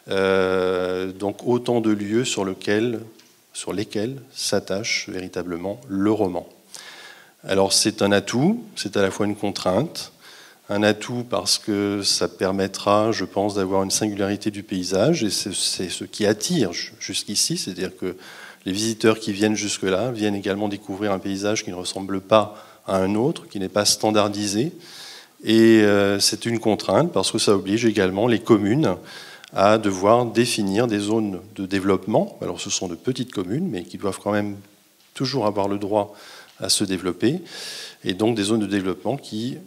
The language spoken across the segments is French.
Donc autant de lieux sur lesquels s'attache véritablement le roman. Alors c'est un atout, c'est à la fois une contrainte. Un atout parce que ça permettra, je pense, d'avoir une singularité du paysage, et c'est ce qui attire jusqu'ici, c'est-à-dire que les visiteurs qui viennent jusque-là viennent également découvrir un paysage qui ne ressemble pas à un autre, qui n'est pas standardisé, et c'est une contrainte parce que ça oblige également les communes à devoir définir des zones de développement. Alors ce sont de petites communes, mais qui doivent quand même toujours avoir le droit à se développer, et donc des zones de développement qui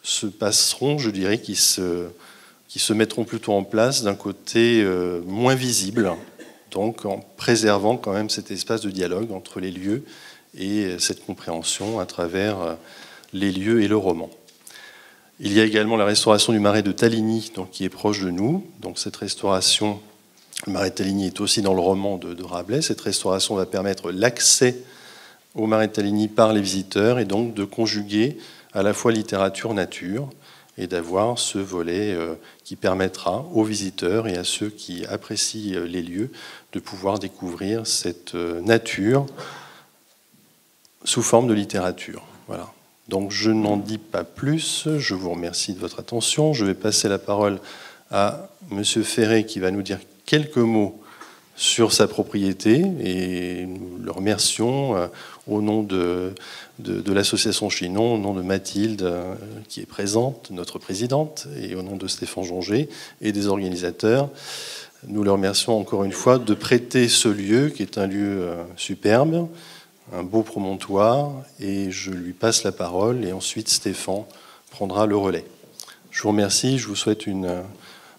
se passeront, je dirais, qui se mettront plutôt en place d'un côté moins visible, donc en préservant quand même cet espace de dialogue entre les lieux et cette compréhension à travers les lieux et le roman. Il y a également la restauration du marais de Taligny, donc, qui est proche de nous. Donc cette restauration, le marais de Taligny est aussi dans le roman de Rabelais. Cette restauration va permettre l'accès au marais de Taligny par les visiteurs et donc de conjuguer à la fois littérature-nature et d'avoir ce volet qui permettra aux visiteurs et à ceux qui apprécient les lieux de pouvoir découvrir cette nature sous forme de littérature. Voilà. Donc je n'en dis pas plus, je vous remercie de votre attention. Je vais passer la parole à Monsieur Ferré qui va nous dire quelques mots sur sa propriété, et nous le remercions au nom de l'association Chinon, au nom de Mathilde qui est présente, notre présidente, et au nom de Stéphane Jonger et des organisateurs. Nous le remercions encore une fois de prêter ce lieu qui est un lieu superbe, un beau promontoire, et je lui passe la parole et ensuite Stéphane prendra le relais. Je vous remercie, je vous souhaite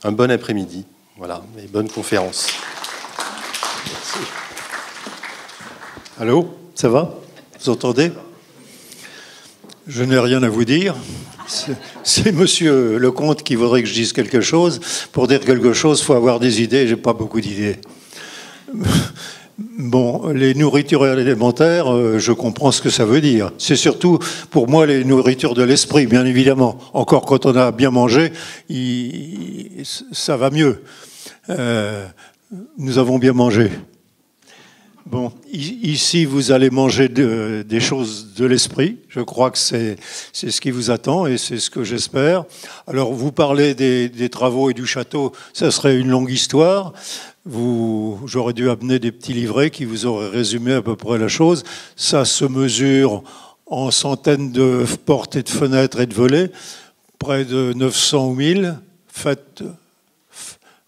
un bon après-midi, voilà, et bonne conférence. Merci. Allô, ça va? Vous entendez? Je n'ai rien à vous dire. C'est monsieur Lecomte qui voudrait que je dise quelque chose. Pour dire quelque chose, il faut avoir des idées. J'ai pas beaucoup d'idées. Bon, les nourritures alimentaires, je comprends ce que ça veut dire. C'est surtout, pour moi, les nourritures de l'esprit, bien évidemment. Encore quand on a bien mangé, ça va mieux. Nous avons bien mangé. Bon, ici, vous allez manger des choses de l'esprit. Je crois que c'est ce qui vous attend et c'est ce que j'espère. Alors, vous parlez des travaux et du château, ça serait une longue histoire. J'aurais dû amener des petits livrets qui vous auraient résumé à peu près la chose. Ça se mesure en centaines de portes et de fenêtres et de volets, près de 900 ou 1000,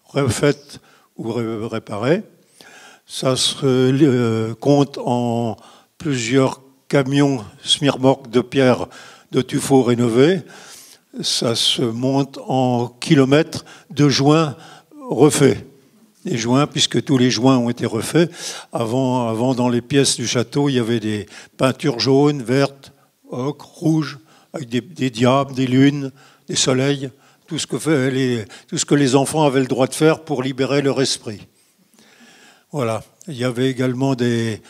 refaites ou réparées. Ça se compte en plusieurs camions semi-remorques de pierre de tuffeau rénovés. Ça se monte en kilomètres de joints refaits. Les joints, puisque tous les joints ont été refaits. Avant, dans les pièces du château, il y avait des peintures jaunes, vertes, ocre, rouges, avec des diables, des lunes, des soleils, tout ce que les enfants avaient le droit de faire pour libérer leur esprit. Voilà. Il y avait également des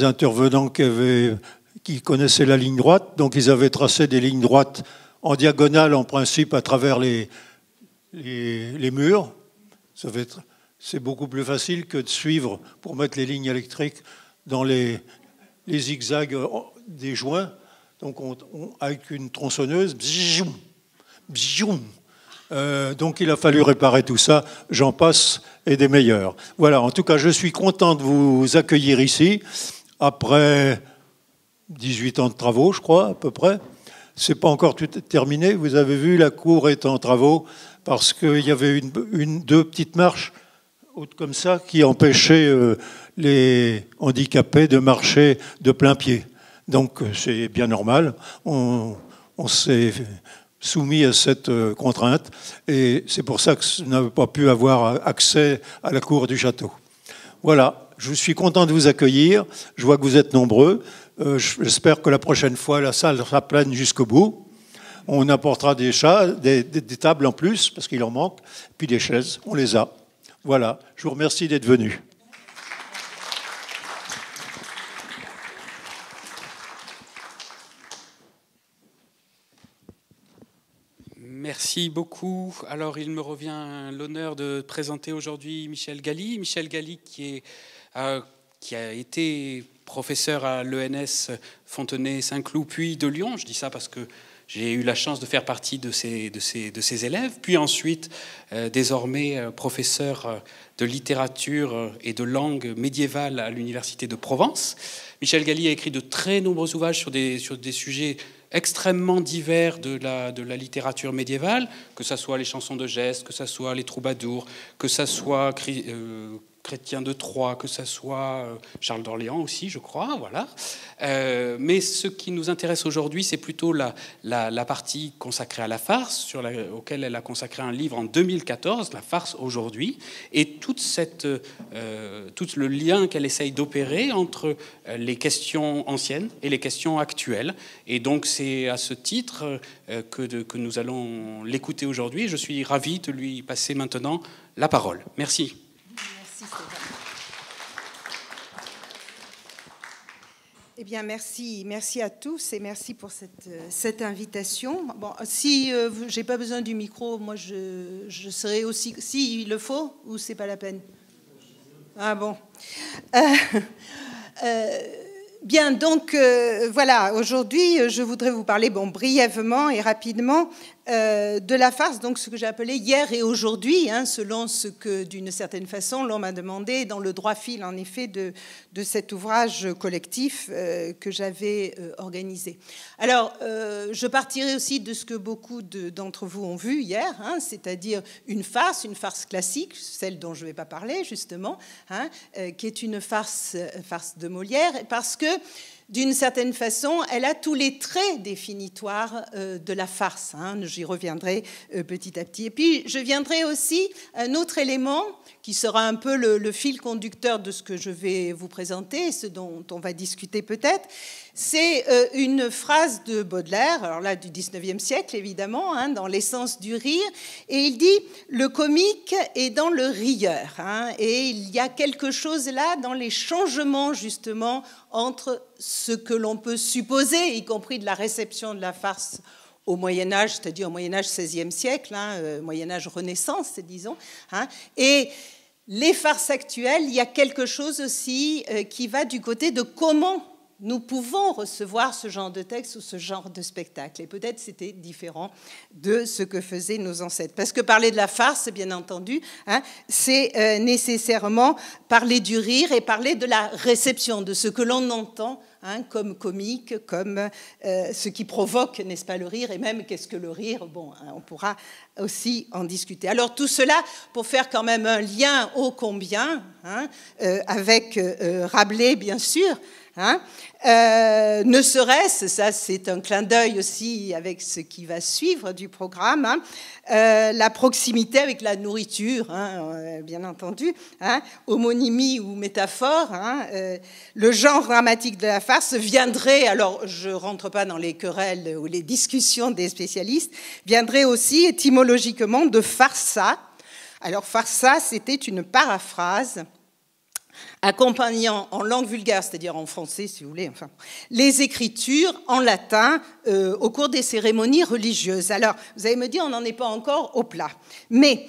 intervenants qui connaissaient la ligne droite, donc ils avaient tracé des lignes droites en diagonale, en principe, à travers les murs. C'est beaucoup plus facile que de suivre pour mettre les lignes électriques dans les zigzags des joints. Donc, avec une tronçonneuse, bzzoum, bzzoum. Donc il a fallu réparer tout ça, j'en passe et des meilleurs. Voilà, en tout cas, je suis content de vous accueillir ici, après 18 ans de travaux, je crois, à peu près. C'est pas encore tout terminé, vous avez vu, la cour est en travaux, parce qu'il y avait deux petites marches hautes comme ça qui empêchaient les handicapés de marcher de plein pied. Donc c'est bien normal, on s'est soumis à cette contrainte, et c'est pour ça que je n'avais pas pu avoir accès à la cour du château. Voilà, je suis content de vous accueillir, je vois que vous êtes nombreux, j'espère que la prochaine fois la salle sera pleine jusqu'au bout. On apportera des tables en plus, parce qu'il en manque, puis des chaises, on les a. Voilà, je vous remercie d'être venus. Merci. Merci beaucoup. Alors, il me revient l'honneur de présenter aujourd'hui Michel Galli. Michel Galli qui a été professeur à l'ENS Fontenay-Saint-Cloud, puis de Lyon. Je dis ça parce que j'ai eu la chance de faire partie de ses élèves, puis ensuite, désormais, professeur de littérature et de langue médiévale à l'Université de Provence. Michel Galli a écrit de très nombreux ouvrages sur des sujets extrêmement divers de la littérature médiévale, que ce soit les chansons de gestes, que ce soit les troubadours, que ce soit Chrétien de Troyes, que ce soit Charles d'Orléans aussi, je crois, voilà. Mais ce qui nous intéresse aujourd'hui, c'est plutôt la partie consacrée à la farce, auquel elle a consacré un livre en 2014, La farce aujourd'hui, et tout le lien qu'elle essaye d'opérer entre les questions anciennes et les questions actuelles. Et donc c'est à ce titre que nous allons l'écouter aujourd'hui. Je suis ravi de lui passer maintenant la parole. Merci. Eh bien, merci à tous et merci pour cette invitation. Bon, si j'ai pas besoin du micro, moi je serai aussi. Si il le faut ou c'est pas la peine. Ah bon. Bien, donc voilà. Aujourd'hui, je voudrais vous parler, brièvement et rapidement, de la farce, donc ce que j'ai appelé hier et aujourd'hui, selon ce que, d'une certaine façon, l'on m'a demandé, dans le droit fil, en effet, de cet ouvrage collectif que j'avais organisé. Alors, je partirai aussi de ce que beaucoup d'entre vous ont vu hier, c'est-à-dire une farce classique, celle dont je ne vais pas parler, justement, qui est une farce de Molière, parce que, d'une certaine façon, elle a tous les traits définitoires de la farce. J'y reviendrai petit à petit. Et puis, je viendrai aussi un autre élément qui sera un peu le fil conducteur de ce que je vais vous présenter, ce dont on va discuter peut-être. C'est une phrase de Baudelaire, alors là du 19e siècle évidemment, dans l'essence du rire, et il dit « le comique est dans le rieur ». Et il y a quelque chose là dans les changements justement entre ce que l'on peut supposer, y compris de la réception de la farce au Moyen-Âge, c'est-à-dire au Moyen-Âge 16e siècle, Moyen-Âge Renaissance, disons, et les farces actuelles, il y a quelque chose aussi qui va du côté de comment nous pouvons recevoir ce genre de texte ou ce genre de spectacle. Et peut-être c'était différent de ce que faisaient nos ancêtres. Parce que parler de la farce, bien entendu, c'est nécessairement parler du rire et parler de la réception, de ce que l'on entend comme comique, comme ce qui provoque, n'est-ce pas, le rire, et même qu'est-ce que le rire, on pourra aussi en discuter. Alors tout cela pour faire quand même un lien ô combien avec Rabelais, bien sûr, ne serait-ce, ça c'est un clin d'œil aussi avec ce qui va suivre du programme, la proximité avec la nourriture, bien entendu, homonymie ou métaphore, le genre dramatique de la farce viendrait, alors je ne rentre pas dans les querelles ou les discussions des spécialistes, viendrait aussi étymologiquement de farsa. Alors farsa, c'était une paraphrase accompagnant en langue vulgaire, c'est-à-dire en français, si vous voulez, les écritures en latin au cours des cérémonies religieuses. Alors, vous allez me dire, on n'en est pas encore au plat. Mais,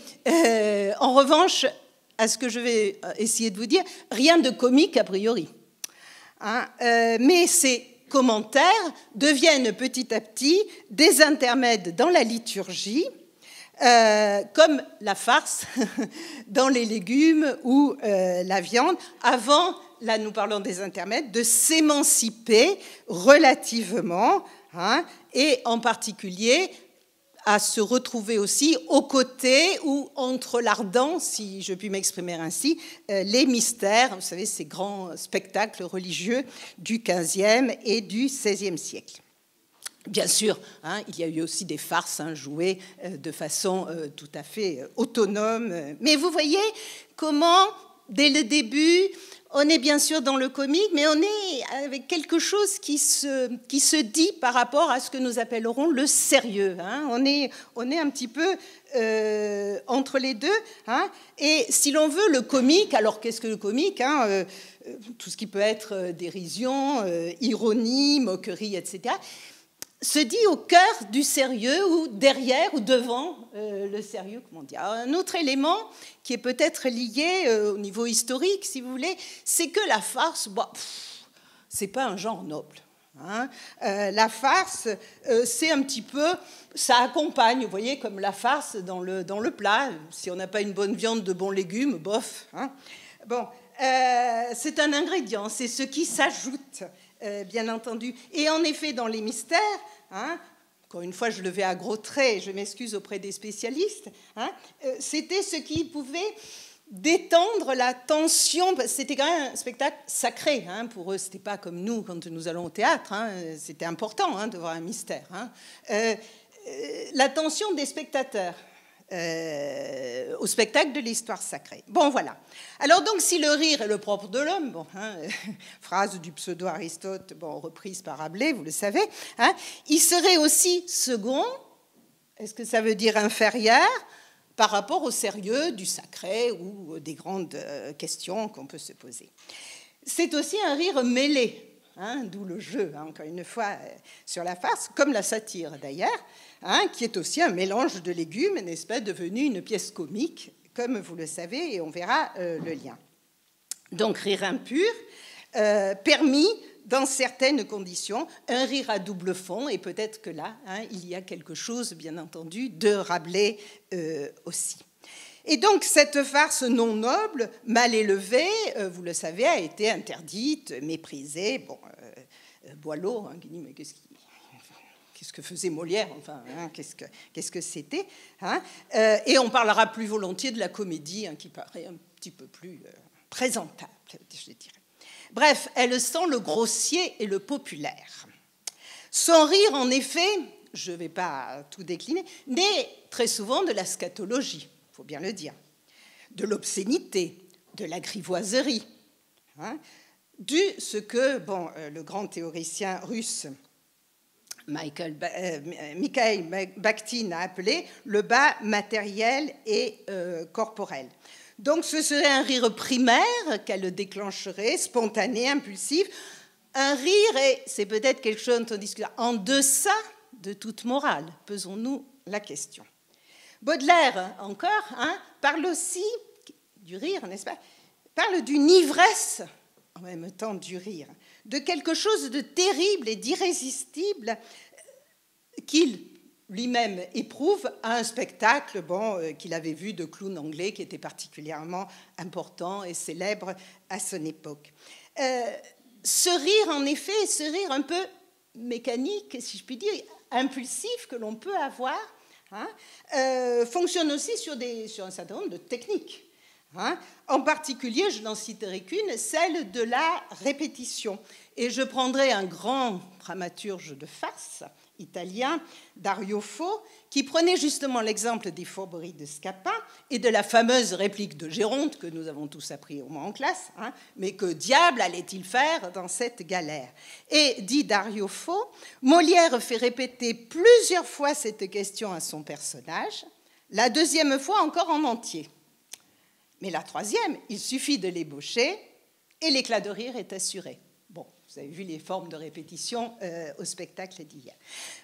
en revanche, à ce que je vais essayer de vous dire, rien de comique a priori. Mais ces commentaires deviennent petit à petit des intermèdes dans la liturgie, comme la farce dans les légumes ou la viande, avant, là nous parlons des intermèdes, de s'émanciper relativement, et en particulier à se retrouver aussi aux côtés ou entre l'ardent, si je puis m'exprimer ainsi, les mystères, vous savez, ces grands spectacles religieux du XVe et du XVIe siècle. Bien sûr, il y a eu aussi des farces jouées de façon tout à fait autonome. Mais vous voyez comment, dès le début, on est bien sûr dans le comique, mais on est avec quelque chose qui se dit par rapport à ce que nous appellerons le sérieux. On est un petit peu entre les deux. Et si l'on veut, le comique, alors qu'est-ce que le comique tout ce qui peut être dérision, ironie, moquerie, etc., se dit au cœur du sérieux ou derrière ou devant le sérieux, comment dire. Un autre élément qui est peut-être lié au niveau historique, si vous voulez, c'est que la farce, c'est pas un genre noble. Hein. La farce, c'est un petit peu, ça accompagne, vous voyez, comme la farce dans le plat. Si on n'a pas une bonne viande, de bons légumes, bof. Hein. Bon, c'est un ingrédient, c'est ce qui s'ajoute. Bien entendu. Et en effet, dans les mystères, hein, encore une fois, je le vais à gros traits, je m'excuse auprès des spécialistes, hein, c'était ce qui pouvait détendre la tension. C'était quand même un spectacle sacré. Hein, pour eux, ce n'était pas comme nous quand nous allons au théâtre. Hein, c'était important hein, de voir un mystère. Hein. La tension des spectateurs. Au spectacle de l'histoire sacrée. Bon, voilà. Alors donc, si le rire est le propre de l'homme, bon, hein, phrase du pseudo-Aristote, bon, reprise par Rabelais, vous le savez, hein, il serait aussi second, est-ce que ça veut dire inférieur, par rapport au sérieux du sacré ou des grandes questions qu'on peut se poser. C'est aussi un rire mêlé. Hein, d'où le jeu, hein, encore une fois, sur la farce, comme la satire d'ailleurs, hein, qui est aussi un mélange de légumes, n'est-ce pas, devenu une pièce comique, comme vous le savez, et on verra le lien. Donc, rire impur, permis dans certaines conditions, un rire à double fond, et peut-être que là, hein, il y a quelque chose, bien entendu, de Rabelais aussi. Et donc, cette farce non noble, mal élevée, vous le savez, a été interdite, méprisée. Bon, Boileau, hein, qui dit, mais qu'est-ce que faisait Molière, enfin, hein, qu'est-ce que c'était hein, et on parlera plus volontiers de la comédie, hein, qui paraît un petit peu plus présentable, je dirais. Bref, elle sent le grossier et le populaire. Son rire, en effet, je ne vais pas tout décliner, naît très souvent de la scatologie. Il faut bien le dire, de l'obscénité, de la grivoiserie, hein, ce que le grand théoricien russe Mikhail Bakhtin a appelé le bas matériel et corporel. Donc ce serait un rire primaire qu'elle déclencherait, spontané, impulsif, un rire, et c'est peut-être quelque chose dont on discute, en deçà de toute morale, posons-nous la question. Baudelaire, encore, hein, parle aussi du rire, n'est-ce pas? Parle d'une ivresse, en même temps du rire, de quelque chose de terrible et d'irrésistible qu'il lui-même éprouve à un spectacle qu'il avait vu de clown anglais qui était particulièrement important et célèbre à son époque. Ce rire, en effet, ce rire un peu mécanique, si je puis dire, impulsif que l'on peut avoir, hein, fonctionne aussi sur un certain nombre de techniques. Hein. En particulier, je n'en citerai qu'une, celle de la répétition. Et je prendrai un grand dramaturge de farce italien, Dario Fo, qui prenait justement l'exemple des fourberies de Scapin et de la fameuse réplique de Géronte, que nous avons tous appris au moins en classe, hein, mais que diable allait-il faire dans cette galère? Et, dit Dario Fo, Molière fait répéter plusieurs fois cette question à son personnage, la deuxième fois encore en entier. Mais la troisième, il suffit de l'ébaucher et l'éclat de rire est assuré. Bon, vous avez vu les formes de répétition au spectacle d'hier.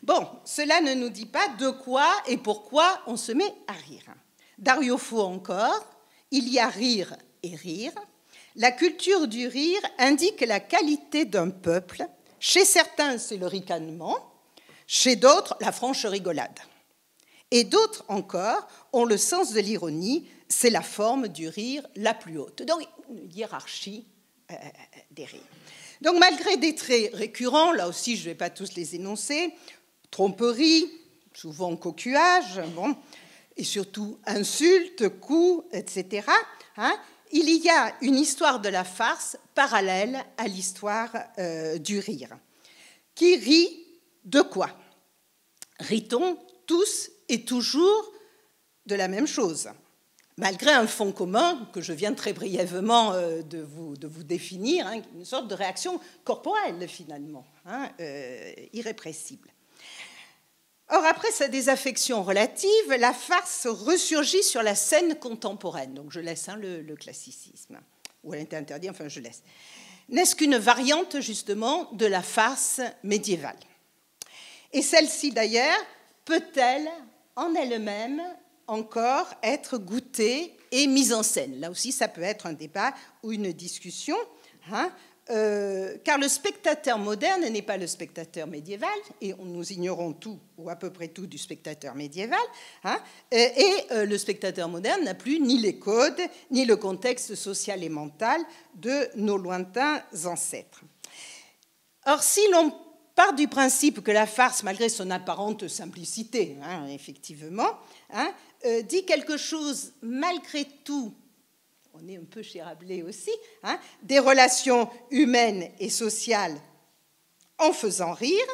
Bon, cela ne nous dit pas de quoi et pourquoi on se met à rire. Dario Fo encore, il y a rire et rire. La culture du rire indique la qualité d'un peuple. Chez certains, c'est le ricanement. Chez d'autres, la franche rigolade. Et d'autres encore ont le sens de l'ironie. C'est la forme du rire la plus haute. Donc, une hiérarchie des rires. Donc, malgré des traits récurrents, là aussi, je ne vais pas tous les énoncer, tromperie, souvent coquillage, bon, et surtout insultes, coups, etc., hein, il y a une histoire de la farce parallèle à l'histoire du rire. Qui rit de quoi? Rit-on tous et toujours de la même chose, malgré un fond commun que je viens très brièvement de vous définir, hein, une sorte de réaction corporelle finalement, hein, irrépressible. Or, après sa désaffection relative, la farce ressurgit sur la scène contemporaine. Donc je laisse le classicisme, ou elle était interdite, enfin je laisse. N'est-ce qu'une variante justement de la farce médiévale? Et celle-ci, d'ailleurs, peut-elle en elle-même encore être goûtée et mise en scène? Là aussi, ça peut être un débat ou une discussion, hein, car le spectateur moderne n'est pas le spectateur médiéval, et nous ignorons tout, ou à peu près tout, du spectateur médiéval, hein, et le spectateur moderne n'a plus ni les codes, ni le contexte social et mental de nos lointains ancêtres. Or, si l'on part du principe que la farce, malgré son apparente simplicité, hein, effectivement, hein, dit quelque chose malgré tout, on est un peu chez Rabelais aussi, hein, des relations humaines et sociales en faisant rire.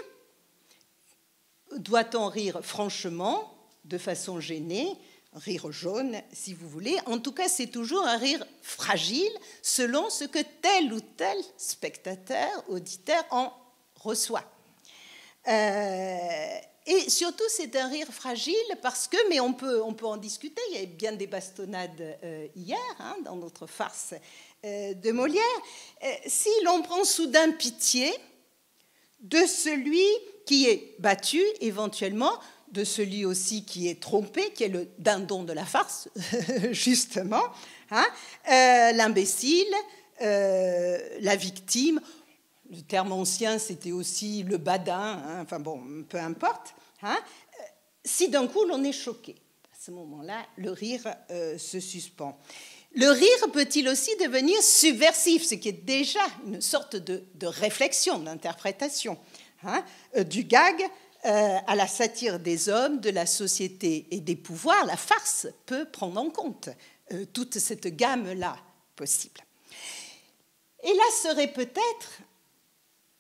Doit-on rire franchement, de façon gênée, rire jaune, si vous voulez? En tout cas, c'est toujours un rire fragile, selon ce que tel ou tel spectateur, auditeur en reçoit. Et surtout, c'est un rire fragile parce que, mais on peut en discuter, il y a bien des bastonnades hier, hein, dans notre farce de Molière. Si l'on prend soudain pitié de celui qui est battu, éventuellement, de celui aussi qui est trompé, qui est le dindon de la farce, justement, hein, l'imbécile, la victime. Le terme ancien, c'était aussi le badin, hein, enfin bon, peu importe. Hein, si d'un coup l'on est choqué, à ce moment-là, le rire se suspend. Le rire peut-il aussi devenir subversif, ce qui est déjà une sorte de réflexion, d'interprétation, hein, du gag à la satire des hommes, de la société et des pouvoirs. La farce peut prendre en compte toute cette gamme-là possible. Et là serait peut-être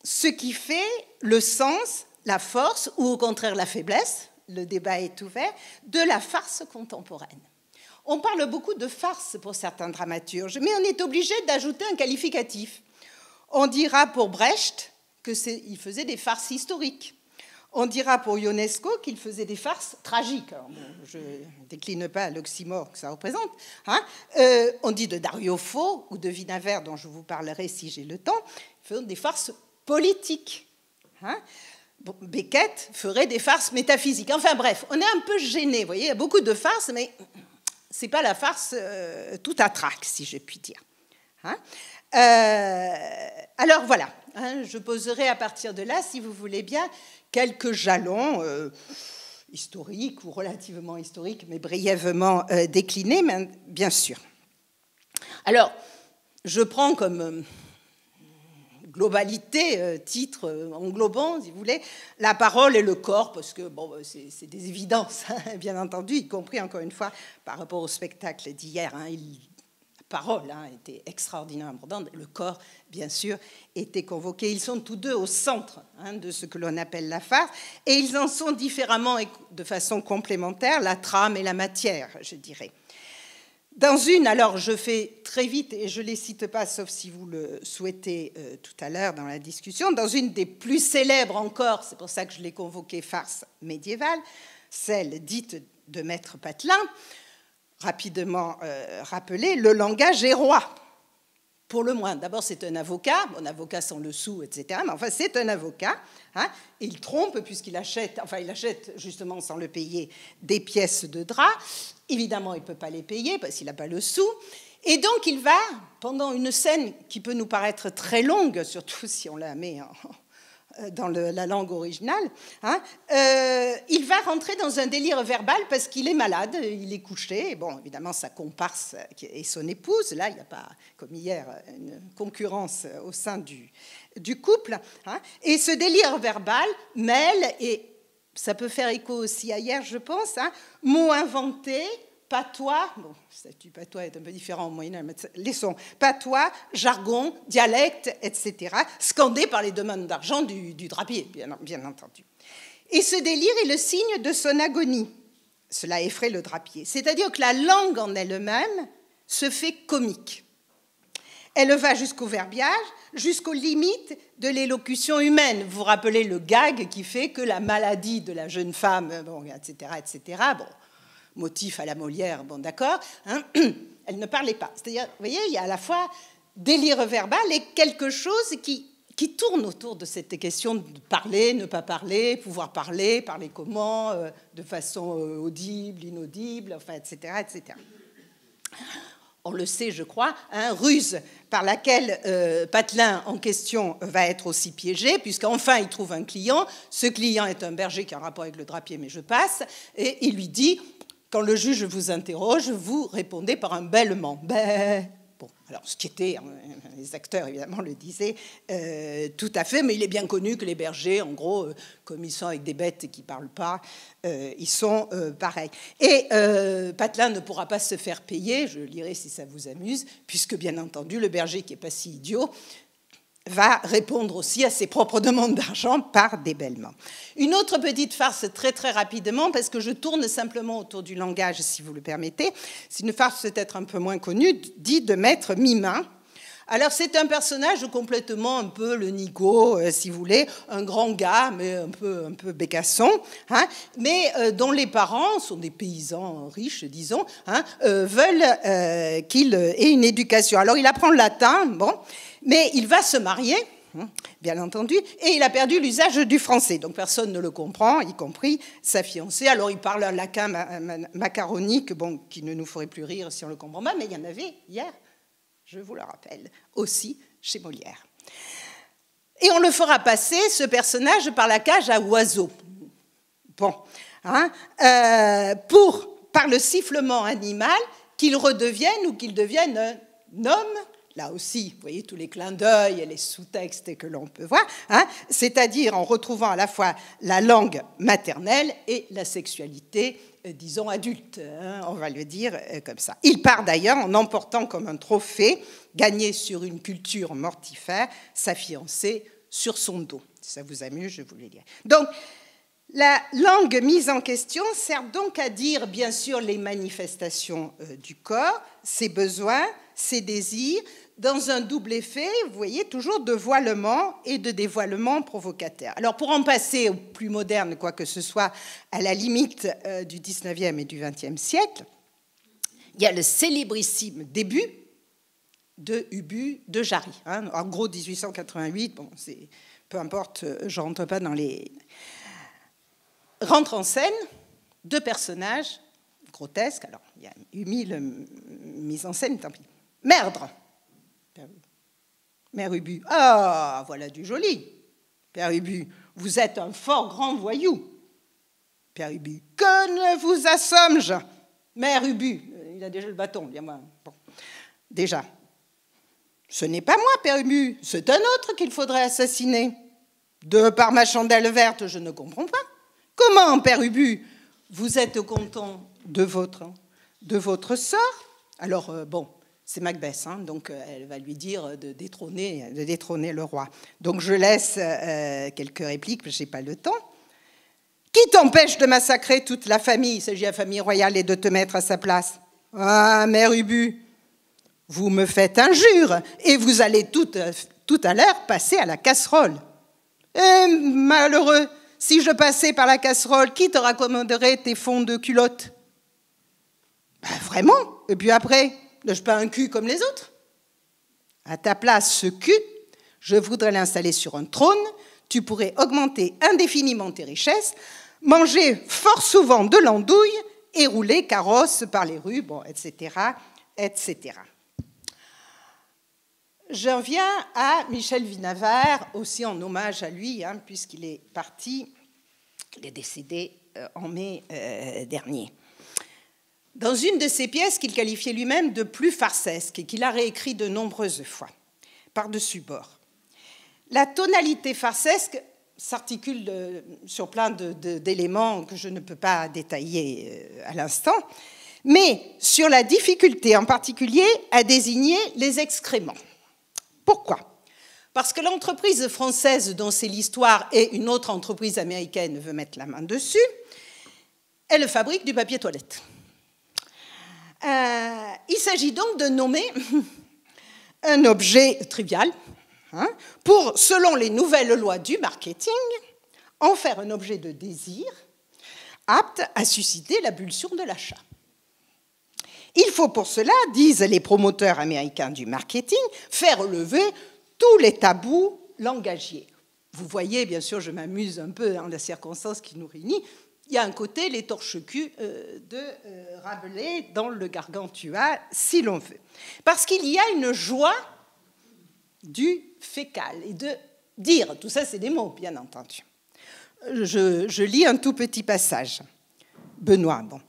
ce qui fait le sens, la force, ou au contraire la faiblesse, le débat est ouvert, de la farce contemporaine. On parle beaucoup de farce pour certains dramaturges, mais on est obligé d'ajouter un qualificatif. On dira pour Brecht qu'il faisait des farces historiques. On dira pour Ionesco qu'il faisait des farces tragiques. Alors, bon, je ne décline pas l'oxymore que ça représente. Hein. On dit de Dario Fo ou de Vinaver, dont je vous parlerai si j'ai le temps, ils font des farces politiques. Hein. Bon, Beckett ferait des farces métaphysiques. Enfin bref, on est un peu gêné. Vous voyez, il y a beaucoup de farces, mais ce n'est pas la farce tout à trac, si je puis dire. Hein. Alors voilà, hein, je poserai à partir de là, si vous voulez bien, quelques jalons historiques ou relativement historiques, mais brièvement déclinés, mais bien sûr. Alors, je prends comme globalité, titre englobant, si vous voulez, la parole et le corps, parce que bon, c'est des évidences, hein, bien entendu, y compris, encore une fois, par rapport au spectacle d'hier. Hein, la parole était extraordinairement importante, le corps, bien sûr, était convoqué. Ils sont tous deux au centre, hein, de ce que l'on appelle la farce, et ils en sont différemment et de façon complémentaire, la trame et la matière, je dirais. Dans une, alors je fais très vite et je ne les cite pas, sauf si vous le souhaitez tout à l'heure dans la discussion, dans une des plus célèbres encore, c'est pour ça que je l'ai convoquée farce médiévale, celle dite de Maître Patelin, rapidement rappelée, le langage est roi. Pour le moins, d'abord c'est un avocat sans le sou, etc., mais enfin c'est un avocat, hein, il trompe puisqu'il achète, enfin il achète justement sans le payer des pièces de drap, évidemment il ne peut pas les payer parce qu'il n'a pas le sou, et donc il va, pendant une scène qui peut nous paraître très longue, surtout si on la met dans la langue originale, hein, il va rentrer dans un délire verbal parce qu'il est malade, il est couché. Bon, évidemment, sa comparse et son épouse, là, il n'y a pas, comme hier, une concurrence au sein du couple. Hein, et ce délire verbal mêle, et ça peut faire écho aussi à hier, je pense, hein, mots inventés, patois, bon, le statut patois est un peu différent au Moyen-Âge, mais laissons, patois, jargon, dialecte, etc., scandés par les demandes d'argent du drapier, bien entendu. Et ce délire est le signe de son agonie. Cela effraie le drapier. C'est-à-dire que la langue en elle-même se fait comique. Elle va jusqu'au verbiage, jusqu'aux limites de l'élocution humaine. Vous vous rappelez le gag qui fait que la maladie de la jeune femme, bon, etc., bon, motif à la Molière, bon d'accord, hein, elle ne parlait pas. C'est-à-dire, vous voyez, il y a à la fois délire verbal et quelque chose qui qui tourne autour de cette question de parler, ne pas parler, pouvoir parler, parler comment, de façon audible, inaudible, enfin, etc., etc. On le sait, je crois, ruse par laquelle Patelin en question va être aussi piégé, puisqu'enfin il trouve un client. Ce client est un berger qui a un rapport avec le drapier, mais je passe, et il lui dit, quand le juge vous interroge, vous répondez par un bêlement. Ben. Bon, alors ce qui était, les acteurs évidemment le disaient tout à fait, mais il est bien connu que les bergers, en gros, comme ils sont avec des bêtes qui ne parlent pas, ils sont pareils. Et Patelin ne pourra pas se faire payer, je le lirai si ça vous amuse, puisque bien entendu, le berger qui n'est pas si idiot va répondre aussi à ses propres demandes d'argent par des bêlements. Une autre petite farce très très rapidement, parce que je tourne simplement autour du langage, si vous le permettez. C'est une farce peut-être un peu moins connue, dit de Maître Mimin. Alors c'est un personnage complètement un peu le nigo, si vous voulez, un grand gars, mais un peu bécasson, hein, mais dont les parents sont des paysans riches, disons, hein, veulent qu'il ait une éducation. Alors il apprend le latin, bon, mais il va se marier, bien entendu, et il a perdu l'usage du français. Donc personne ne le comprend, y compris sa fiancée. Alors il parle un latin macaronique, bon, qui ne nous ferait plus rire si on le comprend pas, mais il y en avait hier, je vous le rappelle, aussi chez Molière. Et on le fera passer, ce personnage, par la cage à oiseaux. Bon, hein, par le sifflement animal, qu'il redevienne ou qu'il devienne un homme. Là aussi, vous voyez tous les clins d'œil et les sous-textes que l'on peut voir, hein, c'est-à-dire en retrouvant à la fois la langue maternelle et la sexualité, disons, adulte, hein, on va le dire comme ça. Il part d'ailleurs en emportant comme un trophée, gagné sur une culture mortifère, sa fiancée sur son dos. Si ça vous amuse, je vous le dirai. Donc, la langue mise en question sert donc à dire, bien sûr, les manifestations du corps, ses besoins, ses désirs, dans un double effet, vous voyez, toujours de voilement et de dévoilement provocateur. Alors, pour en passer au plus moderne, quoi que ce soit, à la limite du 19e et du 20e siècle, il y a le célébrissime début de Ubu de Jarry. Hein, en gros, 1888, bon, peu importe, je ne rentre pas dans les... Rentre en scène deux personnages grotesques. Alors, il y a eu mille mises en scène, tant pis. Merdre. Mère Ubu. Ah, voilà du joli. Père Ubu, vous êtes un fort grand voyou. Père Ubu, que ne vous assomme-je? Mère Ubu, il a déjà le bâton, bien moi. Bon. Déjà, ce n'est pas moi, Père Ubu, c'est un autre qu'il faudrait assassiner. De par ma chandelle verte, je ne comprends pas. Comment, Père Ubu, vous êtes content de votre sort? Alors, bon, c'est Macbeth, hein, donc elle va lui dire de détrôner le roi. Donc je laisse quelques répliques, parce que je n'ai pas le temps. Qui t'empêche de massacrer toute la famille? Il s'agit de la famille royale et de te mettre à sa place. Ah, Mère Ubu, vous me faites injure et vous allez tout à l'heure passer à la casserole. Eh, malheureux, si je passais par la casserole, qui te raccommoderait tes fonds de culotte? Ben, vraiment? Et puis après, n'ai-je pas un cul comme les autres? À ta place, ce cul, je voudrais l'installer sur un trône. Tu pourrais augmenter indéfiniment tes richesses, manger fort souvent de l'andouille et rouler carrosse par les rues, bon, etc., etc. J'en viens à Michel Vinavert, aussi en hommage à lui, hein, puisqu'il est parti, il est décédé en mai dernier. Dans une de ses pièces qu'il qualifiait lui-même de plus farcesque et qu'il a réécrit de nombreuses fois, par-dessus bord. La tonalité farcesque s'articule sur plein d'éléments que je ne peux pas détailler à l'instant, mais sur la difficulté en particulier à désigner les excréments. Pourquoi? Parce que l'entreprise française dont c'est l'histoire et une autre entreprise américaine veut mettre la main dessus, elle fabrique du papier toilette. Il s'agit donc de nommer un objet trivial, hein, pour, selon les nouvelles lois du marketing, en faire un objet de désir apte à susciter la pulsion de l'achat. Il faut pour cela, disent les promoteurs américains du marketing, faire lever tous les tabous langagier. Vous voyez, bien sûr, je m'amuse un peu dans la circonstance qui nous réunit. Il y a un côté les torches-culs de Rabelais dans le Gargantua, si l'on veut. Parce qu'il y a une joie du fécal et de dire. Tout ça, c'est des mots, bien entendu. Je lis un tout petit passage. Benoît, bon.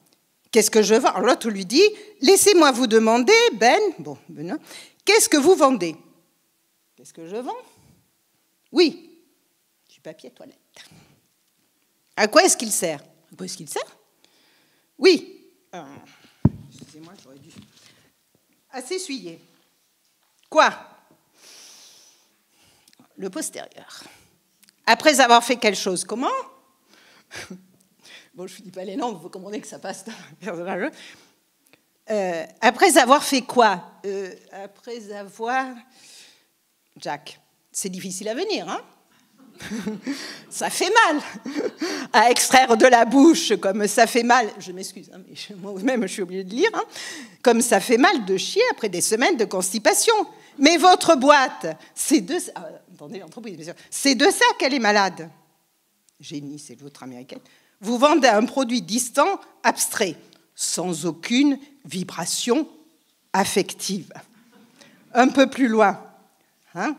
Qu'est-ce que je vends? Alors l'autre lui dit, laissez-moi vous demander, bon, Benoît, qu'est-ce que vous vendez? Qu'est-ce que je vends? Oui, du papier toilette. À quoi est-ce qu'il sert? À quoi est-ce qu'il sert? Oui. Excusez-moi, j'aurais dû. À s'essuyer. Quoi? Le postérieur. Après avoir fait quelque chose, comment? Bon, je ne dis pas les noms, vous comprenez que ça passe dans le personnage. Après avoir fait quoi? Après avoir... Jack, c'est difficile à venir, hein? Ça fait mal à extraire de la bouche, comme ça fait mal, je m'excuse, hein, mais moi-même je suis obligée de lire, hein, comme ça fait mal de chier après des semaines de constipation. Mais votre boîte, c'est de ça, attendez, l'entreprise, bien sûr, c'est de ça qu'elle est malade. Génie, c'est l'autre américaine. Vous vendez un produit distant, abstrait, sans aucune vibration affective. Un peu plus loin, hein?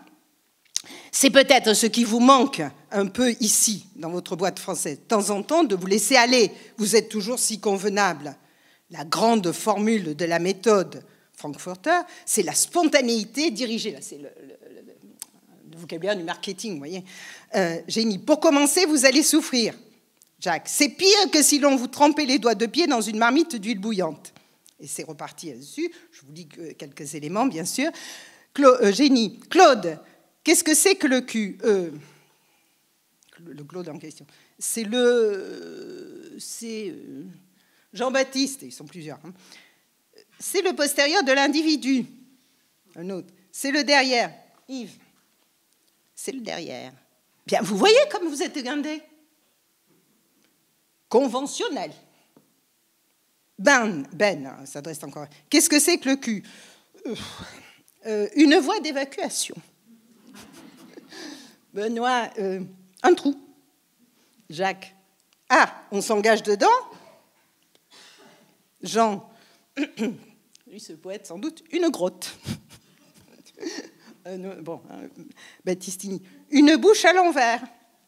C'est peut-être ce qui vous manque un peu ici, dans votre boîte française. De temps en temps, de vous laisser aller. Vous êtes toujours si convenable. La grande formule de la méthode Frankfurter, c'est la spontanéité dirigée. Là, c'est le vocabulaire du marketing, vous voyez. Génie. Pour commencer, vous allez souffrir. Jack, c'est pire que si l'on vous trempait les doigts de pied dans une marmite d'huile bouillante. Et c'est reparti là-dessus. Je vous dis quelques éléments, bien sûr. Génie. Claude, qu'est-ce que c'est que le cul? Le Claude en question. C'est Jean-Baptiste, ils sont plusieurs. Hein. C'est le postérieur de l'individu. Un autre. C'est le derrière. Yves. C'est le derrière. Bien, vous voyez comme vous êtes gardé. Conventionnel. Ben, ça s'adresse encore. Qu'est-ce que c'est que le cul? Une voie d'évacuation. Benoît, un trou. Jacques, on s'engage dedans. Jean, lui, ce poète, sans doute, une grotte. Baptistini, une bouche à l'envers.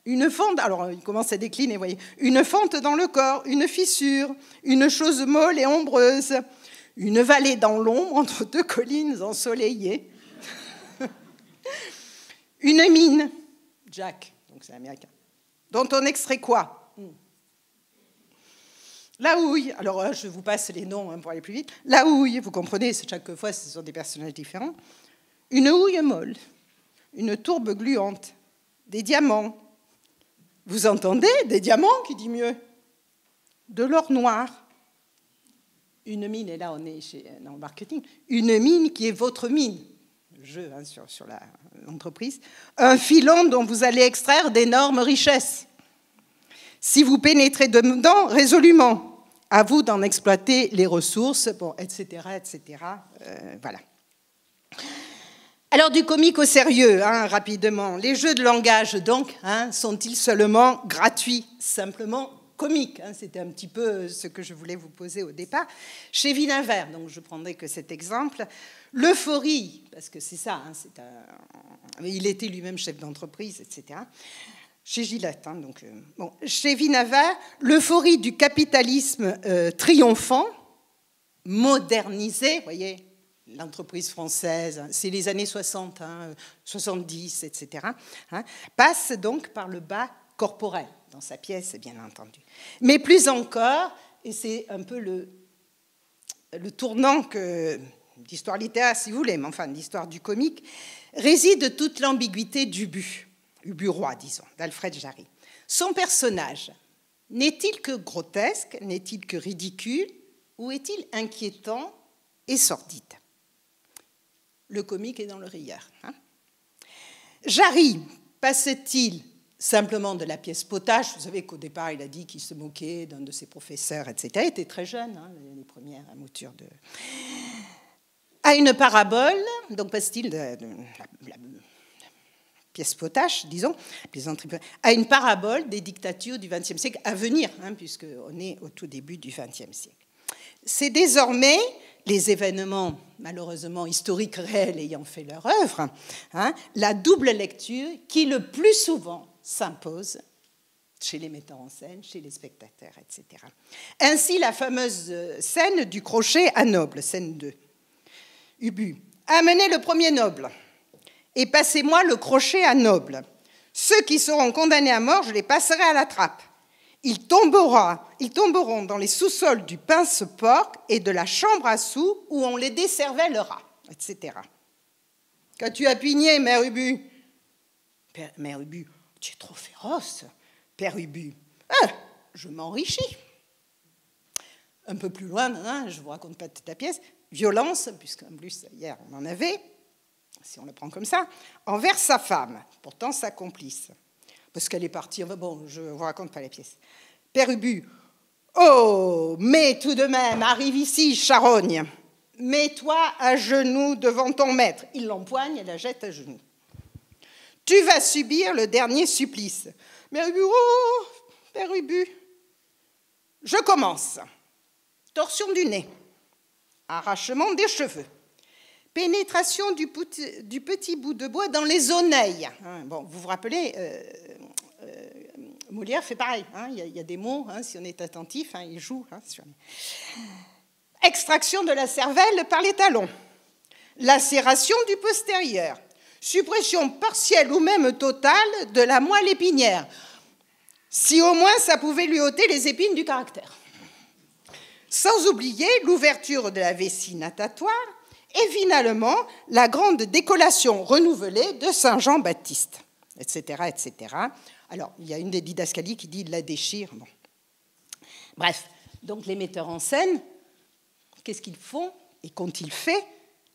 Une fente, alors il commence à décliner, vous voyez. Une fente dans le corps, une fissure, une chose molle et ombreuse, une vallée dans l'ombre entre deux collines ensoleillées. Une mine, Jack, donc c'est américain, dont on extrait quoi? La houille, alors je vous passe les noms pour aller plus vite. La houille, vous comprenez, chaque fois ce sont des personnages différents. Une houille molle, une tourbe gluante, des diamants. Vous entendez? Des diamants, qui dit mieux? De l'or noir. Une mine, et là on est dans le marketing, une mine qui est votre mine, le jeu hein, sur l'entreprise, un filon dont vous allez extraire d'énormes richesses. Si vous pénétrez dedans résolument, à vous d'en exploiter les ressources, bon, etc., etc. Voilà. Alors, du comique au sérieux, hein, rapidement. Les jeux de langage, donc, hein, sont-ils seulement gratuits, simplement comiques hein, c'était un petit peu ce que je voulais vous poser au départ. Chez Vinaver, donc je prendrai que cet exemple, l'euphorie, parce que c'est ça, hein, il était lui-même chef d'entreprise, etc. Chez Gillette, hein, donc, chez Vinaver, l'euphorie du capitalisme triomphant, modernisé, vous voyez, l'entreprise française, c'est les années 60, hein, 70, etc., hein, passe donc par le bas corporel, dans sa pièce, bien entendu. Mais plus encore, et c'est un peu le tournant d'histoire littéraire, si vous voulez, mais enfin, l'histoire du comique, réside toute l'ambiguïté du roi, disons, d'Alfred Jarry. Son personnage, n'est-il que grotesque, n'est-il que ridicule, ou est-il inquiétant et sordide? Le comique est dans le rieur. Hein. Jarry passe-t-il simplement de la pièce potache? Vous savez qu'au départ, il a dit qu'il se moquait d'un de ses professeurs, etc. Il était très jeune, hein, les premières moutures à une parabole, donc passe-t-il pièce potache, disons, à une parabole des dictatures du XXe siècle à venir, puisqu'on est au tout début du XXe siècle. C'est désormais les événements, malheureusement historiques réels ayant fait leur œuvre, la double lecture qui le plus souvent s'impose chez les metteurs en scène, chez les spectateurs, etc. Ainsi, la fameuse scène du crochet à noble, scène 2. Ubu, amenez le premier noble et passez-moi le crochet à noble. Ceux qui seront condamnés à mort, je les passerai à la trappe. Ils tomberont dans les sous-sols du pince-porc et de la chambre à sous où on les décervellera, etc. Qu'as-tu à pigner, mère Ubu? Mère Ubu, tu es trop féroce. Père Ubu, je m'enrichis. Un peu plus loin, je ne vous raconte pas toute la pièce, violence, puisqu'en plus, hier, on en avait, si on le prend comme ça, envers sa femme, pourtant sa complice. Parce qu'elle est partie, bon, je ne vous raconte pas la pièce. Père Ubu, oh, mais tout de même, arrive ici, charogne. Mets-toi à genoux devant ton maître. Il l'empoigne et la jette à genoux. Tu vas subir le dernier supplice. Père Ubu, oh, Père Ubu. Je commence. Torsion du nez. Arrachement des cheveux. Pénétration du petit bout de bois dans les oreilles. Bon, vous vous rappelez, Molière fait pareil. Il y a des mots, si on est attentif, il joue. Sur les... Extraction de la cervelle par les talons. Lacération du postérieur. Suppression partielle ou même totale de la moelle épinière. Si au moins ça pouvait lui ôter les épines du caractère. Sans oublier l'ouverture de la vessie natatoire et finalement la grande décollation renouvelée de Saint Jean-Baptiste, etc., etc. Alors, il y a une des didascalies qui dit « il la déchire ». Bon. Bref, donc les metteurs en scène, qu'est-ce qu'ils font et qu'ont-ils fait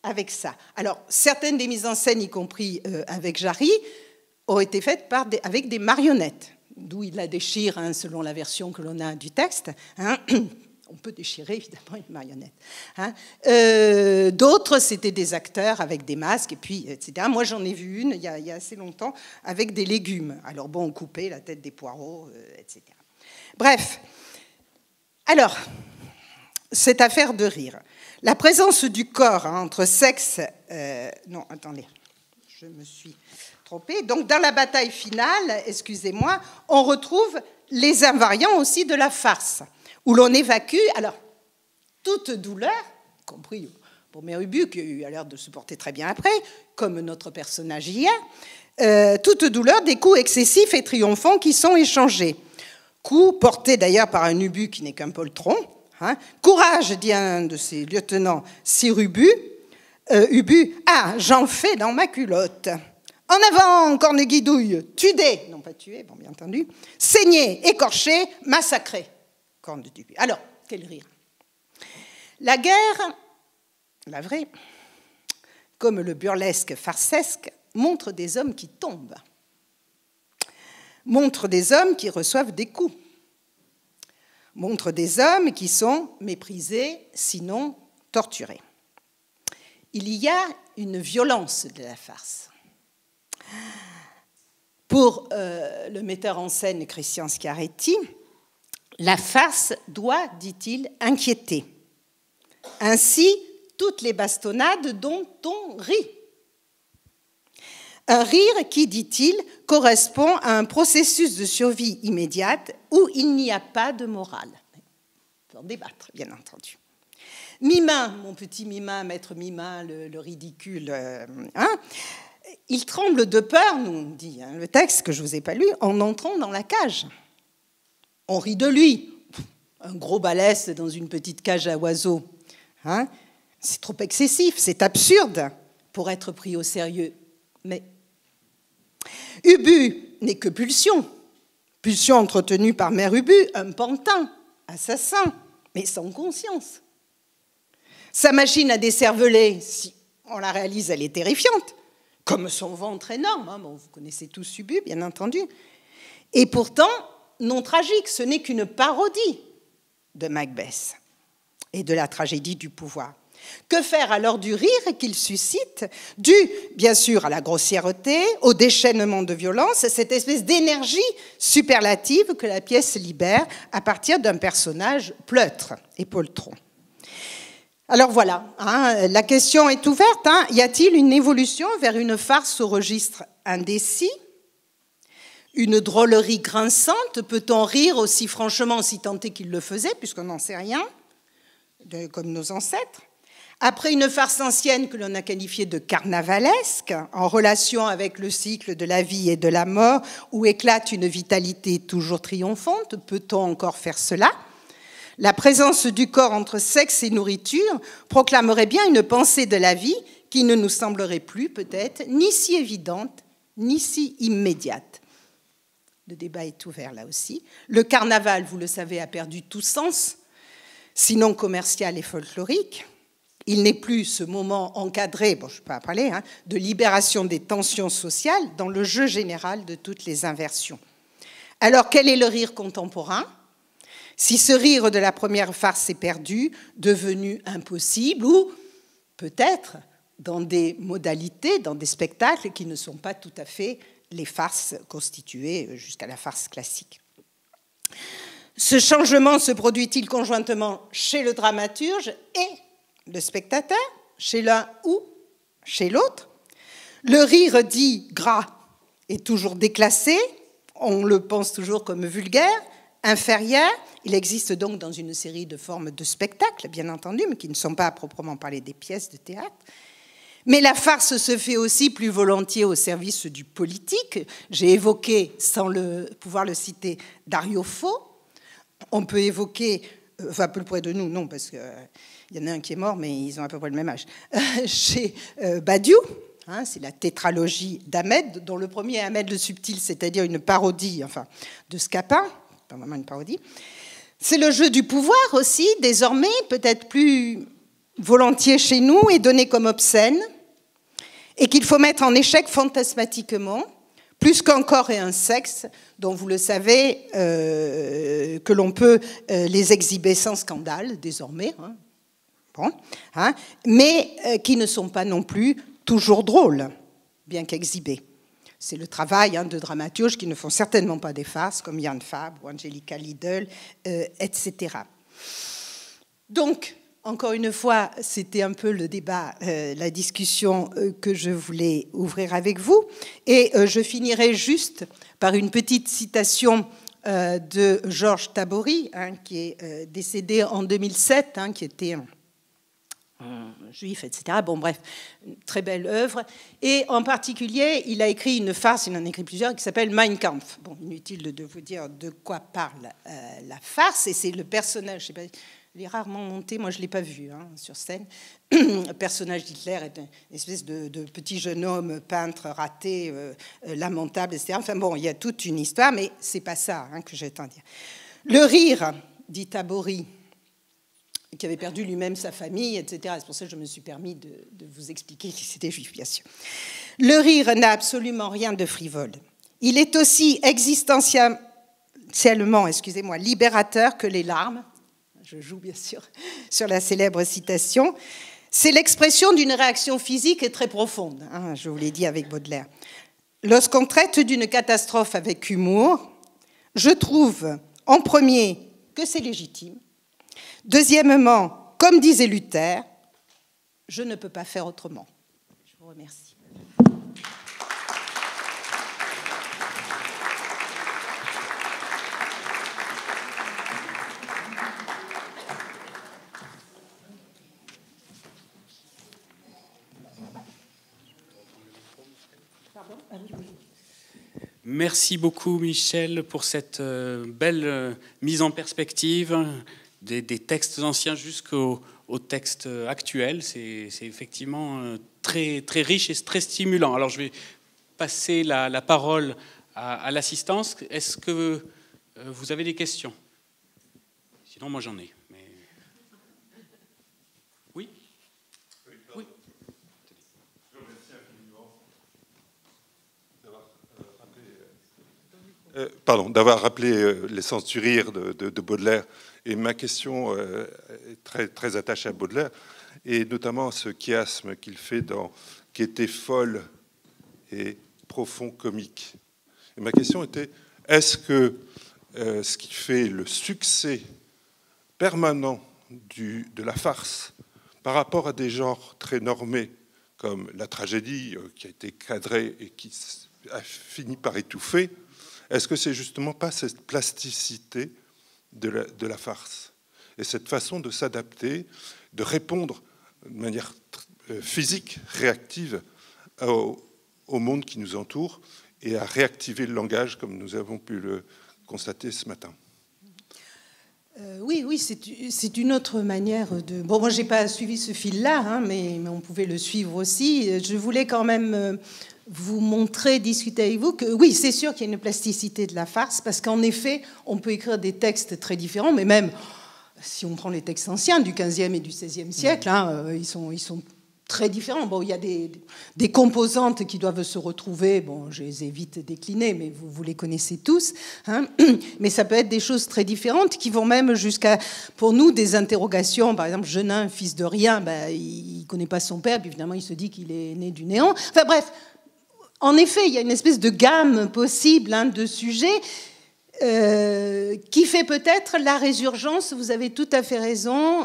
avec ça? Alors, certaines des mises en scène, y compris avec Jarry, ont été faites avec des marionnettes, d'où il la déchire, selon la version que l'on a du texte. On peut déchirer, évidemment, une marionnette. D'autres, c'était des acteurs avec des masques, et puis, etc. Moi, j'en ai vu une, il y a assez longtemps, avec des légumes. Alors, bon, on coupait la tête des poireaux, etc. Bref. Alors, cette affaire de rire. La présence du corps entre sexe... non, attendez, je me suis trompée. Donc, dans la bataille finale, excusez-moi, on retrouve les invariants aussi de la farce, où l'on évacue, alors, toute douleur, y compris pour Mère Ubu, qui a l'air de se porter très bien après, comme notre personnage hier, toute douleur des coups excessifs et triomphants qui sont échangés. Coups portés d'ailleurs par un Ubu qui n'est qu'un poltron. Courage, dit un de ses lieutenants, Sir Ubu. Ubu, j'en fais dans ma culotte. En avant, corne-guidouille, tuer, non pas tuer, bon, bien entendu, saigner, écorcher, massacrer. Alors, quel rire. La guerre, la vraie, comme le burlesque farcesque, montre des hommes qui tombent, montre des hommes qui reçoivent des coups, montre des hommes qui sont méprisés, sinon torturés. Il y a une violence de la farce. Pour le metteur en scène Christian Schiaretti, la farce doit, dit-il, inquiéter. Ainsi, toutes les bastonnades dont on rit. Un rire qui, dit-il, correspond à un processus de survie immédiate où il n'y a pas de morale. On peut en débattre, bien entendu. Mimin, mon petit Mimin, maître Mimin, le ridicule, il tremble de peur, nous dit le texte que je ne vous ai pas lu, en entrant dans la cage. On rit de lui, un gros balèze dans une petite cage à oiseaux. C'est trop excessif, c'est absurde pour être pris au sérieux. Mais Ubu n'est que pulsion. Pulsion entretenue par Mère Ubu, un pantin, assassin, mais sans conscience. Sa machine à décerveler, si on la réalise, elle est terrifiante, comme son ventre énorme. Bon, vous connaissez tous Ubu, bien entendu. Et pourtant, non tragique, ce n'est qu'une parodie de Macbeth et de la tragédie du pouvoir. Que faire alors du rire qu'il suscite, dû bien sûr à la grossièreté, au déchaînement de violence, à cette espèce d'énergie superlative que la pièce libère à partir d'un personnage pleutre et poltron. Alors voilà, la question est ouverte. Y a-t-il une évolution vers une farce au registre indécis? Une drôlerie grinçante? Peut-on rire aussi franchement si tant est qu'il le faisait, puisqu'on n'en sait rien, comme nos ancêtres? Après une farce ancienne que l'on a qualifiée de carnavalesque, en relation avec le cycle de la vie et de la mort, où éclate une vitalité toujours triomphante, peut-on encore faire cela? La présence du corps entre sexe et nourriture proclamerait bien une pensée de la vie qui ne nous semblerait plus, peut-être, ni si évidente, ni si immédiate. Le débat est ouvert là aussi. Le carnaval, vous le savez, a perdu tout sens, sinon commercial et folklorique. Il n'est plus ce moment encadré, bon, je ne peux pas parler, de libération des tensions sociales dans le jeu général de toutes les inversions. Alors, quel est le rire contemporain? Si ce rire de la première farce est perdu, devenu impossible, ou peut-être dans des modalités, dans des spectacles qui ne sont pas tout à fait les farces constituées jusqu'à la farce classique. Ce changement se produit-il conjointement chez le dramaturge et le spectateur, chez l'un ou chez l'autre? Le rire dit gras est toujours déclassé, on le pense toujours comme vulgaire, inférieur. Il existe donc dans une série de formes de spectacles, bien entendu, mais qui ne sont pas à proprement parler des pièces de théâtre. Mais la farce se fait aussi plus volontiers au service du politique. J'ai évoqué, sans pouvoir le citer, Dario Fo. On peut évoquer, enfin, peu près de nous, non, parce qu'il y en a un qui est mort, mais ils ont à peu près le même âge. Chez Badiou, c'est la tétralogie d'Ahmed, dont le premier est Ahmed le Subtil, c'est-à-dire une parodie, enfin, de Scapin, pas vraiment une parodie. C'est le jeu du pouvoir aussi, désormais, peut-être plus volontiers chez nous, et donné comme obscène, et qu'il faut mettre en échec fantasmatiquement, plus qu'un corps et un sexe, dont vous le savez, que l'on peut les exhiber sans scandale, désormais, mais qui ne sont pas non plus toujours drôles, bien qu'exhibés. C'est le travail de dramaturges qui ne font certainement pas des farces, comme Jan Fabre ou Angelica Lidl, etc. Donc, encore une fois, c'était un peu le débat, la discussion que je voulais ouvrir avec vous. Et je finirai juste par une petite citation de Georges Tabori, qui est décédé en 2007, qui était juif, etc. Bon, bref, une très belle œuvre. Et en particulier, il a écrit une farce, il en a écrit plusieurs, qui s'appelle Mein Kampf. Bon, inutile de vous dire de quoi parle la farce, et c'est le personnage, je sais pas, il est rarement monté, moi je ne l'ai pas vu sur scène. Le personnage d'Hitler est une espèce de petit jeune homme peintre raté, lamentable, etc. Enfin bon, il y a toute une histoire, mais ce n'est pas ça que j'attends dire. Le rire, dit Tabori, qui avait perdu lui-même sa famille, etc. C'est pour ça que je me suis permis de vous expliquer qu'il était juif, bien sûr. Le rire n'a absolument rien de frivole. Il est aussi existentiellement, libérateur que les larmes. Je joue bien sûr sur la célèbre citation. C'est l'expression d'une réaction physique très profonde, je vous l'ai dit avec Baudelaire. Lorsqu'on traite d'une catastrophe avec humour, je trouve en premier que c'est légitime. Deuxièmement, comme disait Luther, je ne peux pas faire autrement. Je vous remercie. Merci beaucoup, Michel, pour cette belle mise en perspective des textes anciens jusqu'aux textes actuels. C'est effectivement très, très riche et très stimulant. Alors, je vais passer la parole à l'assistance. Est-ce que vous avez des questions? Sinon, moi, j'en ai. Mais... Oui. Oui. d'avoir rappelé l'essence du rire de Baudelaire. Et ma question est très, très attachée à Baudelaire, et notamment ce chiasme qu'il fait dans « qui était folle et profond comique ». Et ma question était, est-ce que ce qui fait le succès permanent de la farce par rapport à des genres très normés, comme la tragédie qui a été cadrée et qui a fini par étouffer, est-ce que c'est justement pas cette plasticité de la farce et cette façon de s'adapter, de répondre de manière physique, réactive au monde qui nous entoure et à réactiver le langage comme nous avons pu le constater ce matin? Oui, c'est une autre manière de... Bon, moi, je n'ai pas suivi ce fil-là, hein, mais on pouvait le suivre aussi. Je voulais quand même vous montrer, discuter avec vous, que oui, c'est sûr qu'il y a une plasticité de la farce, parce qu'en effet, on peut écrire des textes très différents, mais même si on prend les textes anciens du XVe et du XVIe siècle, hein, ils sont très différents. Bon, il y a des composantes qui doivent se retrouver. Bon, je les ai vite déclinées, mais vous les connaissez tous. Hein. Mais ça peut être des choses très différentes qui vont même jusqu'à, pour nous, des interrogations. Par exemple, Genin, fils de rien, ben, il ne connaît pas son père, puis finalement, il se dit qu'il est né du néant. Enfin bref, en effet, il y a une espèce de gamme possible, hein, de sujets qui fait peut-être la résurgence, vous avez tout à fait raison,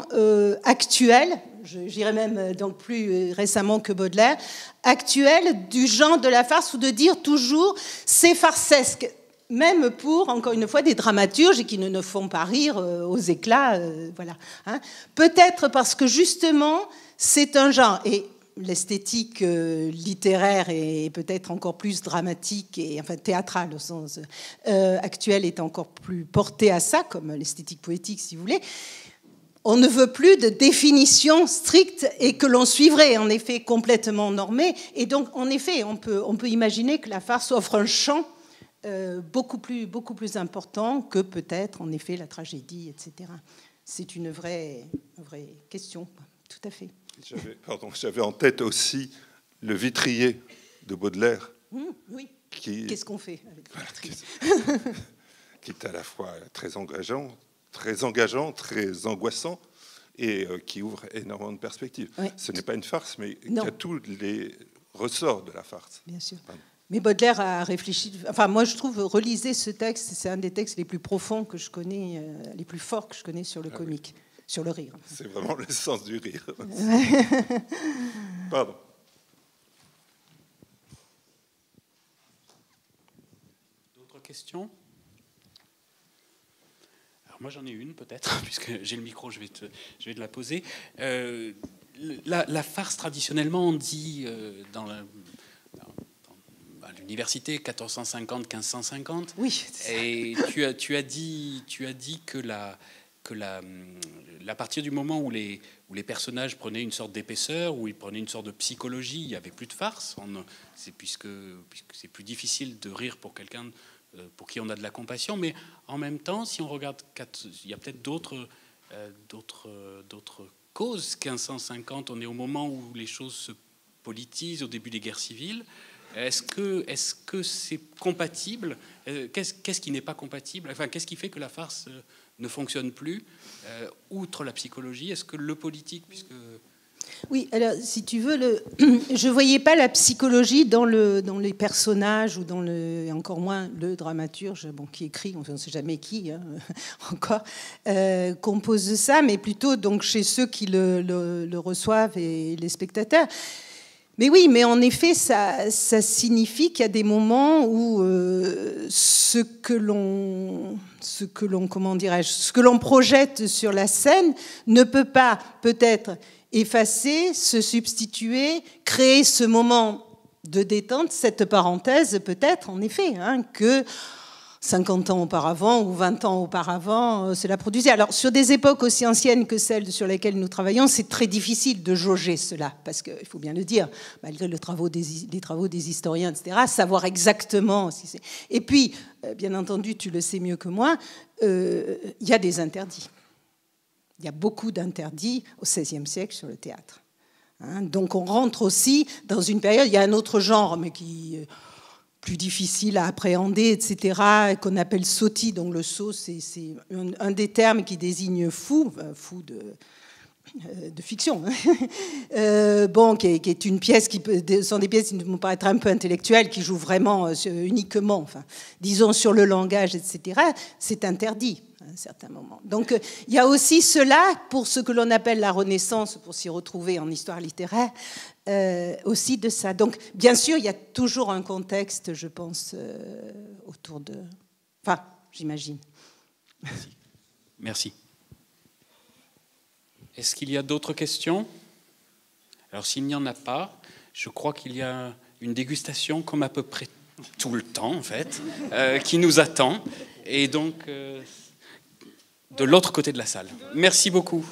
actuelle, j'irais même donc plus récemment que Baudelaire, actuelle du genre de la farce, ou de dire toujours c'est farcesque, même pour, encore une fois, des dramaturges qui ne nous font pas rire aux éclats, voilà. Hein. Peut-être parce que justement c'est un genre, et l'esthétique littéraire est peut-être encore plus dramatique et enfin théâtrale au sens actuel est encore plus portée à ça, comme l'esthétique poétique si vous voulez. On ne veut plus de définition stricte et que l'on suivrait en effet complètement normée. Et donc en effet on peut imaginer que la farce offre un champ beaucoup plus important que peut-être en effet la tragédie, etc. C'est une vraie question, tout à fait. J'avais en tête aussi le Vitrier de Baudelaire. Oui. Qu'est-ce qu'on fait avec le Vitrier ? Qui est à la fois très engageant, très angoissant, et qui ouvre énormément de perspectives. Oui. Ce n'est pas une farce, mais qui a tous les ressorts de la farce. Bien sûr. Pardon. Mais Baudelaire a réfléchi... Enfin, moi, je trouve, relisez ce texte, c'est un des textes les plus profonds que je connais, les plus forts que je connais sur le comique. Oui. Sur le rire. C'est vraiment l'essence du rire. Pardon. D'autres questions ? Alors moi j'en ai une peut-être, puisque j'ai le micro, je vais te la poser. La farce, traditionnellement, on dit à l'université 1450-1550. Oui. Et tu as dit que à partir du moment où les personnages prenaient une sorte d'épaisseur, où ils prenaient une sorte de psychologie, il n'y avait plus de farce. Puisque c'est plus difficile de rire pour quelqu'un pour qui on a de la compassion. Mais en même temps, si on regarde, il y a peut-être d'autres causes. 1550, on est au moment où les choses se politisent, au début des guerres civiles. Est-ce que c'est compatible ? Qu'est-ce qui n'est pas compatible ? Enfin, qu'est-ce qui fait que la farce ne fonctionne plus, outre la psychologie? Est-ce que le politique, puisque... Oui, alors, si tu veux, je ne voyais pas la psychologie dans les personnages, ou encore moins le dramaturge, qui écrit, on ne sait jamais qui, hein, encore, compose ça, mais plutôt donc, chez ceux qui le reçoivent et les spectateurs. Mais oui, mais en effet, ça signifie qu'il y a des moments où ce que l'on projette sur la scène ne peut pas, peut-être, effacer, se substituer, créer ce moment de détente, cette parenthèse, peut-être, en effet, hein, que 50 ans auparavant ou 20 ans auparavant, cela produisait. Alors, sur des époques aussi anciennes que celles sur lesquelles nous travaillons, c'est très difficile de jauger cela, parce qu'il faut bien le dire, malgré les travaux des historiens, etc., savoir exactement si c'est... Et puis, bien entendu, tu le sais mieux que moi, il y a des interdits. Il y a beaucoup d'interdits au XVIe siècle sur le théâtre. Hein, donc, on rentre aussi dans une période... Il y a un autre genre, mais qui... plus difficile à appréhender, etc., qu'on appelle soti. Donc le sot, c'est un des termes qui désigne fou, fou de fiction, bon, qui est une pièce sont des pièces qui me paraître un peu intellectuelles, qui jouent vraiment uniquement, enfin, disons, sur le langage, etc. C'est interdit à un certain moment. Donc il y a aussi cela pour ce que l'on appelle la Renaissance, pour s'y retrouver en histoire littéraire, aussi de ça. Donc bien sûr, il y a toujours un contexte, je pense, autour de... Enfin, j'imagine. Merci. Merci. Est-ce qu'il y a d'autres questions? Alors, s'il n'y en a pas, je crois qu'il y a une dégustation, comme à peu près tout le temps, en fait, qui nous attend. Et donc, de l'autre côté de la salle. Merci beaucoup.